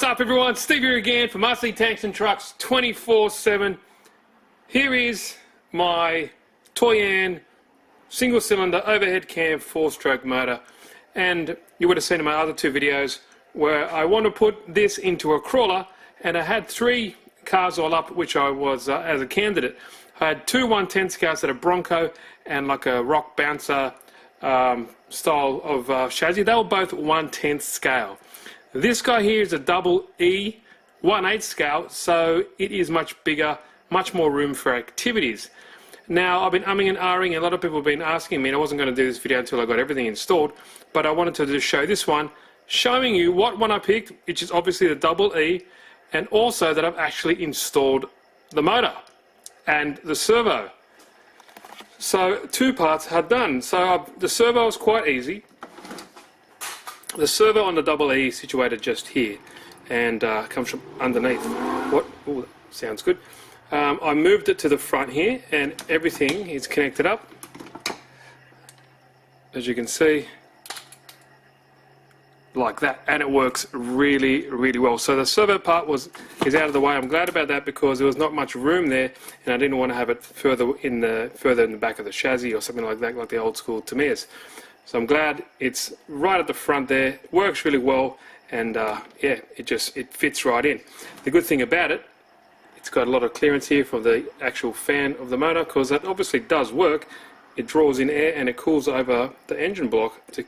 up everyone, Steve here again from RC Tanks and Trucks 24/7. Here is my Toyan single cylinder overhead cam 4-stroke motor, and you would have seen in my other two videos where I want to put this into a crawler, and I had 3 cars all up which I was as a candidate. I had 2 1/10 scales that are Bronco and like a rock bouncer style of chassis. They were both 1/10 scale. This guy here is a double E 1/8 scale, so it is much bigger, much more room for activities. Now, I've been umming and ahhing, and a lot of people have been asking me, and I wasn't going to do this video until I got everything installed, but I wanted to just show this one, showing you what one I picked, which is obviously the double E, and also that I've actually installed the motor and the servo. So 2 parts are done. So the servo is quite easy. The servo on the double E is situated just here, and comes from underneath. Ooh, sounds good. I moved it to the front here, and everything is connected up, as you can see, like that, and it works really, really well. So the servo part is out of the way. I'm glad about that because there was not much room there, and I didn't want to have it further in the back of the chassis or something like that, like the old school Tamiya's. So I'm glad it's right at the front there. It works really well, and yeah, it fits right in. The good thing about it, it's got a lot of clearance here for the actual fan of the motor, because that obviously does work. It draws in air and it cools over the engine block to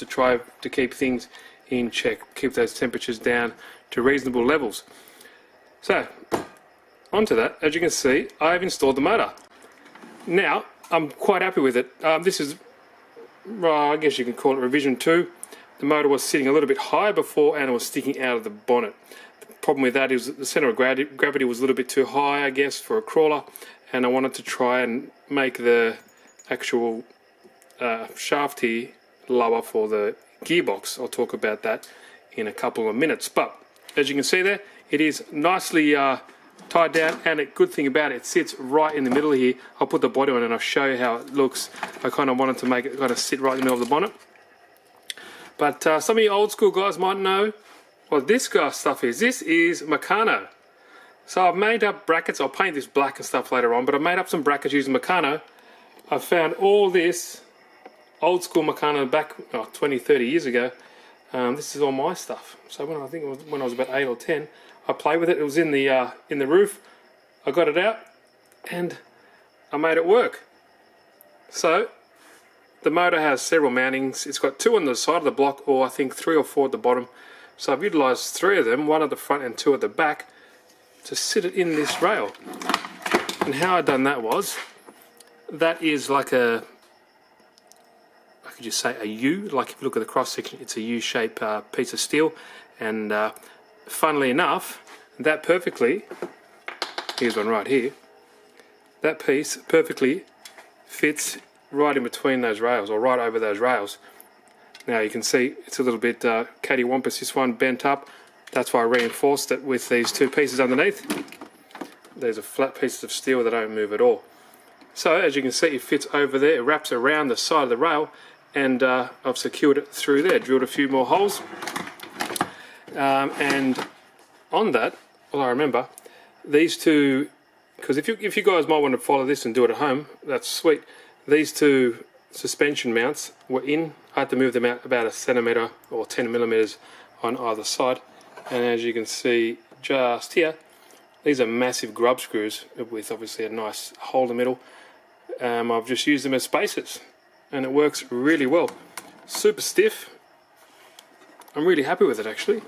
try to keep things in check, keep those temperatures down to reasonable levels. So onto that, as you can see, I've installed the motor. Now I'm quite happy with it. This is, I guess you can call it revision 2. The motor was sitting a little bit high before, and it was sticking out of the bonnet. The problem with that is the center of gravity was a little bit too high, I guess, for a crawler, and I wanted to try and make the actual shaft here lower for the gearbox. I'll talk about that in a couple of minutes. But as you can see there, it is nicely tied down, and a good thing about it sits right in the middle here. I'll put the body on and I'll show you how it looks. I kind of wanted to make it kind of sit right in the middle of the bonnet. But some of you old school guys might know what this guy's stuff is. This is Meccano. So I've made up brackets. I'll paint this black and stuff later on, but I've made up some brackets using Meccano. I found all this old school Meccano back 20, 30 years ago. This is all my stuff. So I think it was when I was about 8 or 10, I played with it. It was in the roof. I got it out and I made it work. So the motor has several mountings. It's got 2 on the side of the block, or I think 3 or 4 at the bottom. So I've utilised 3 of them, 1 at the front and 2 at the back, to sit it in this rail. And how I done that was, that is like I could just say a U. Like if you look at the cross section, it's a U-shaped piece of steel, and funnily enough, that perfectly, here's one right here, that piece perfectly fits right in between those rails, or right over those rails. Now you can see it's a little bit cattywampus, this one bent up. That's why I reinforced it with these 2 pieces underneath. There's a flat piece of steel that don't move at all. So as you can see, it fits over there, it wraps around the side of the rail, and I've secured it through there, drilled a few more holes. And on that, well, I remember these 2, because if you guys might want to follow this and do it at home, that's sweet. These 2 suspension mounts were in. I had to move them out about 1 centimetre or 10 millimeters on either side. And as you can see just here, these are massive grub screws with obviously a nice hole in the middle. I've just used them as spacers, and it works really well. Super stiff. I'm really happy with it actually.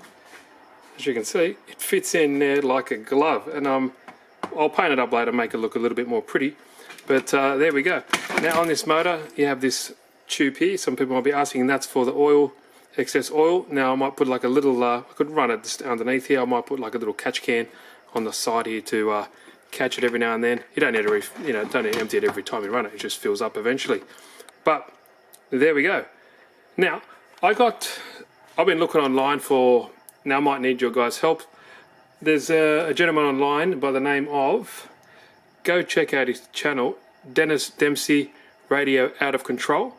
As you can see, it fits in there like a glove, and I'll paint it up later, make it look a little bit more pretty. But there we go. Now on this motor, you have this tube here. Some people might be asking, that's for the oil, excess oil. Now I might put like a little, I could run it underneath here. I might put like a little catch can on the side here to catch it every now and then. You don't need to, don't need to empty it every time you run it. It just fills up eventually. But there we go. Now I've been looking online for. Now I might need your guys' help. There's a gentleman online by the name of. Go check out his channel, Dennis Dempsey Radio Out of Control.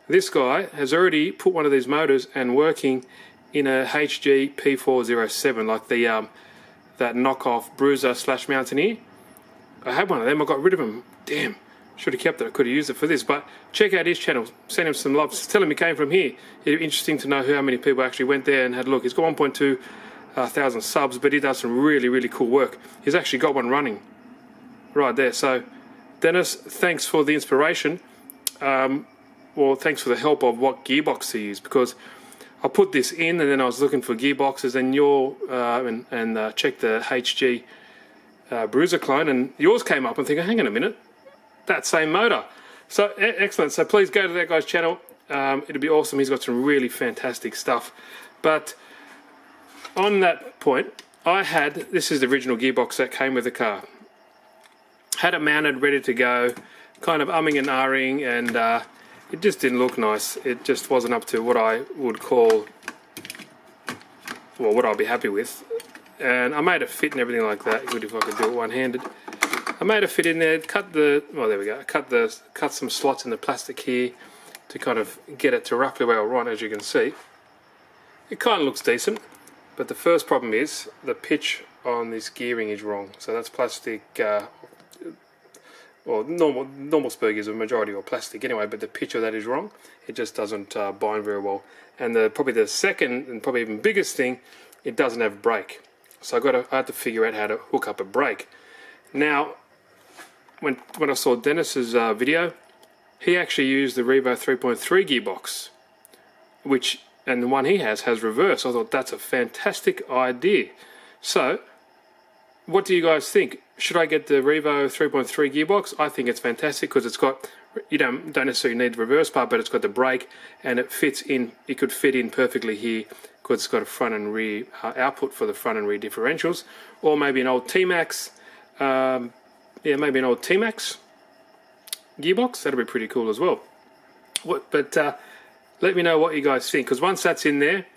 This guy has already put one of these motors and working in a HG P407, like the that knockoff Bruiser / Mountaineer. I had one of them. I got rid of them. Damn, should have kept it. I could have used it for this. But check out his channel. Send him some love. Tell him he came from here. It'd be interesting to know how many people actually went there and had a look. He's got 1.2 thousand subs, but he does some really, really cool work. He's actually got one running right there. So, Dennis, thanks for the inspiration. Well, thanks for the help of what gearbox to use, because I put this in and then I was looking for gearboxes, and checked the HG Bruiser clone, and yours came up. I'm thinking, hang on a minute, that same motor. So excellent. So please go to that guy's channel. It'll be awesome. He's got some really fantastic stuff. But on that point, this is the original gearbox that came with the car. Had it mounted, ready to go, kind of umming and ahhing, and it just didn't look nice. It just wasn't up to what I would call, well, what I'd be happy with. And I made it fit and everything like that. Good if I could do it one-handed. I made it fit in there, there we go. Cut some slots in the plastic here to kind of get it to roughly where I want, as you can see. It kind of looks decent, but the first problem is the pitch on this gearing is wrong. So that's plastic, well, normal spur gears, a majority are plastic anyway, but the pitch of that is wrong. It just doesn't bind very well. And probably the second and probably even biggest thing, it doesn't have brake. So I had to figure out how to hook up a brake. Now, when I saw Dennis's video, he actually used the Revo 3.3 gearbox, and the one he has reverse. I thought that's a fantastic idea. So, what do you guys think? Should I get the Revo 3.3 gearbox? I think it's fantastic because it's got, you don't necessarily need the reverse part, but it's got the brake and it fits in. It could fit in perfectly here because it's got a front and rear output for the front and rear differentials, or maybe an old T-Max. Maybe an old T-Max gearbox. That'll be pretty cool as well. But let me know what you guys think, because once that's in there,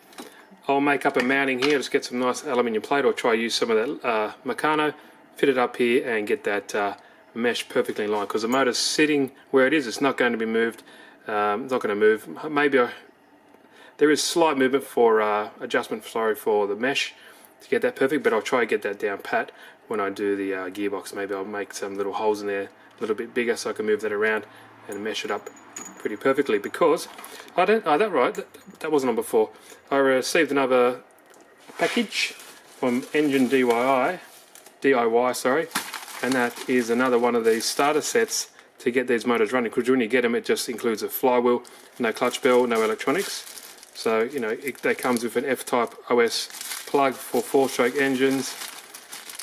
I'll make up a mounting here. Just get some nice aluminium plate, or try use some of that Meccano, fit it up here and get that mesh perfectly in line, because the motor's sitting where it is. It's not going to be moved. It's not going to move. Maybe there is slight movement for adjustment for the mesh to get that perfect, but I'll try to get that down pat when I do the gearbox. Maybe I'll make some little holes in there a little bit bigger so I can move that around and mesh it up pretty perfectly, because that wasn't on before. I received another package from Engine DIY, and that is another one of these starter sets to get these motors running, because when you get them, it just includes a flywheel, no clutch bell, no electronics. So, you know, that comes with an F-type OS plug for 4-stroke engines.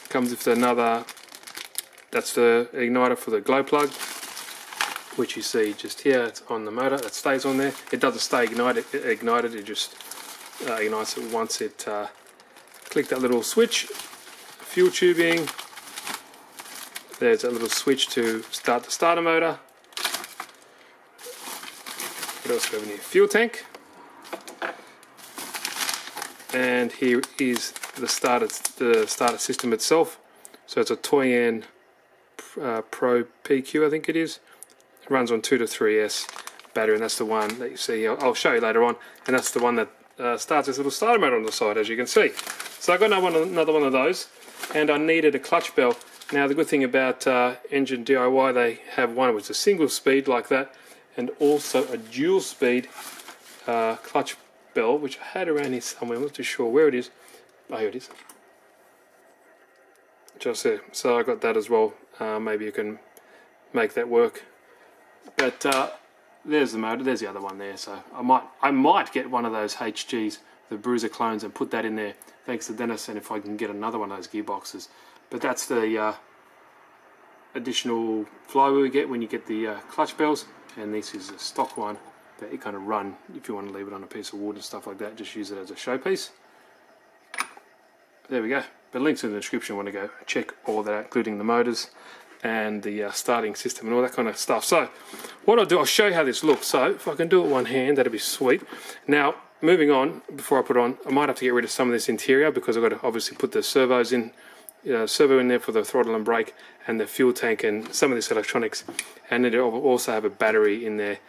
Comes with another, that's the igniter for the glow plug, which you see just here. It's on the motor, that stays on there. It doesn't stay ignited, it just ignites it once it click that little switch. Fuel tubing, there's a little switch to start the starter motor. What else do we have in here? Fuel tank. And here is the starter system itself. So it's a Toyan Pro PQ, I think it is. It runs on 2 to 3S battery, and that's the one that you see. I'll show you later on. And that's the one that starts this little starter motor on the side, as you can see. So I got another one of those, and I needed a clutch bell. Now the good thing about Engine DIY, they have one which is a single speed like that, and also a dual speed clutch bell, which I had around here somewhere. I'm not too sure where it is. Oh, here it is. Just there. So I got that as well. Maybe you can make that work. But there's the motor. There's the other one there. So I might get one of those HGs, the Bruiser clones, and put that in there. Thanks to Dennis, and if I can get another one of those gearboxes. But that's the additional flywheel you get when you get the clutch bells, and this is a stock one that you kind of run if you want to leave it on a piece of wood and stuff like that. Just use it as a showpiece. There we go. But links in the description. Want to go check all that out, including the motors and the starting system and all that kind of stuff. So what I'll do, I'll show you how this looks. So if I can do it one hand, that'd be sweet. Now moving on, before I put it on, I might have to get rid of some of this interior, because I've got to obviously put the servos in, servo in there for the throttle and brake, and the fuel tank and some of this electronics, and then it'll also have a battery in there.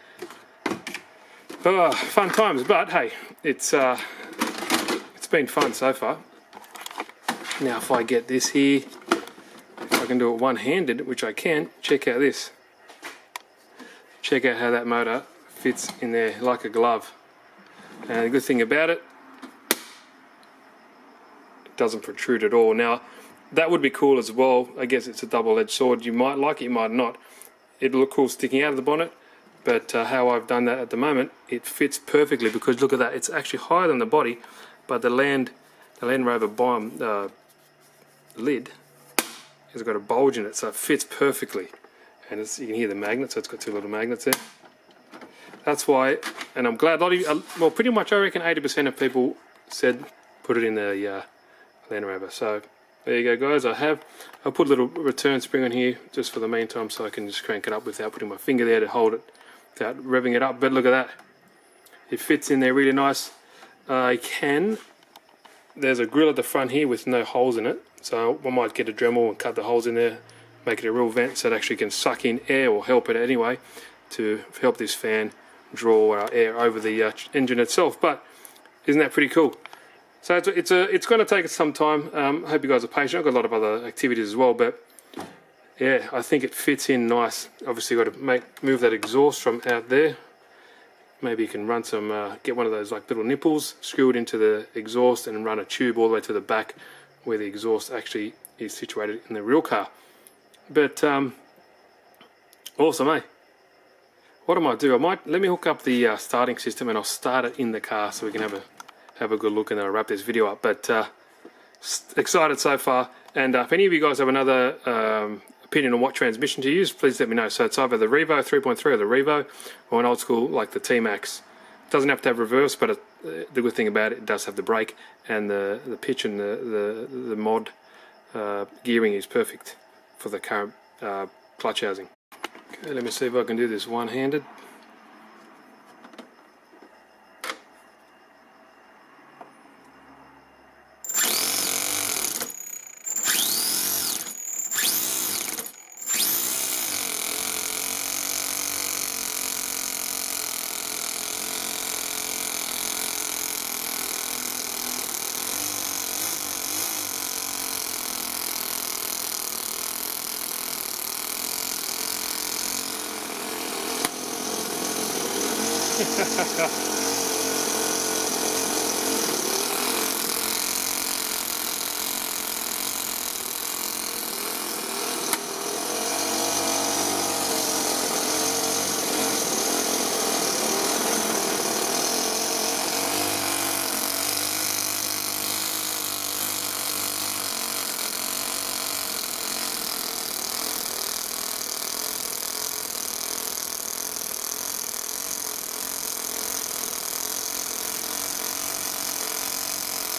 Fun times, but hey, it's been fun so far. Now if I get this here, if I can do it one-handed, which I can, check out this. Check out how that motor fits in there like a glove. And the good thing about it, it doesn't protrude at all. Now that would be cool as well. I guess it's a double-edged sword. You might like it, you might not. It'll look cool sticking out of the bonnet, but how I've done that at the moment, it fits perfectly because look at that. It's actually higher than the body, but the Land Rover bomb lid has got a bulge in it, so it fits perfectly. And you can hear the magnet, so it's got two little magnets there. That's why, and I'm glad a lot of you, well, pretty much I reckon 80% of people said put it in the Land Rover. So there you go, guys. I'll put a little return spring on here just for the meantime, so I can just crank it up without putting my finger there to hold it, without revving it up. But look at that, it fits in there really nice. There's a grill at the front here with no holes in it, so I might get a Dremel and cut the holes in there, make it a real vent so it actually can suck in air, or help it anyway, to help this fan draw air over the engine itself. But isn't that pretty cool? So it's going to take us some time. I hope you guys are patient. I've got a lot of other activities as well, but yeah, I think it fits in nice. Obviously got to move that exhaust from out there. Maybe you can run some, get one of those like little nipples, screw it into the exhaust and run a tube all the way to the back where the exhaust actually is situated in the real car. But awesome, eh? What I might do, let me hook up the starting system and I'll start it in the car so we can have a good look, and then I'll wrap this video up. But excited so far, and if any of you guys have another opinion on what transmission to use, please let me know. So it's either the Revo 3.3 or the Revo, or an old school like the T-Max. Doesn't have to have reverse, but the good thing about it does have the brake, and the pitch and the mod gearing is perfect for the current clutch housing. Okay, let me see if I can do this one-handed.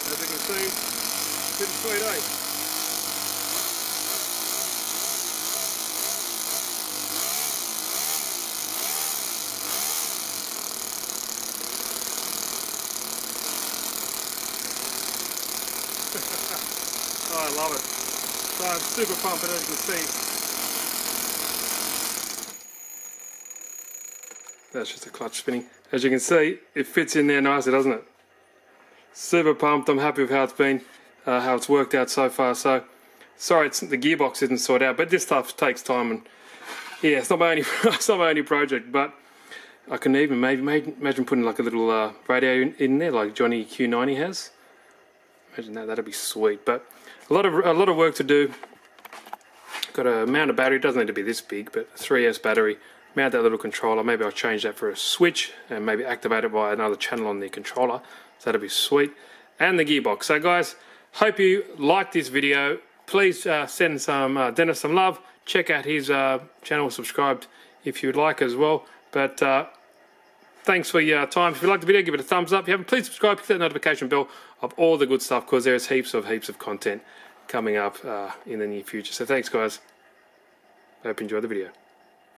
As you can see, pretty sweet, eh? Oh, I love it. So I'm super pumped, as you can see. That's just a clutch spinning. As you can see, it fits in there nicely, doesn't it? Super pumped. I'm happy with how it's been, how it's worked out so far. So sorry, the gearbox isn't sorted out, but this stuff takes time, and yeah, it's not my only project. But I can even maybe imagine putting like a little radio in there, like Johnny Q90 has. Imagine that. That'd be sweet. But a lot of work to do. Got to mount a battery. It doesn't need to be this big, but a 3S battery. Mount that little controller. Maybe I'll change that for a switch and maybe activate it by another channel on the controller. So that'll be sweet. And the gearbox. So guys, hope you liked this video. Please send Dennis some love. Check out his channel, subscribe if you'd like as well. But thanks for your time. If you liked the video, give it a thumbs up. If you haven't, please subscribe, hit that notification bell of all the good stuff, because there's heaps of content coming up in the near future. So thanks guys. Hope you enjoyed the video.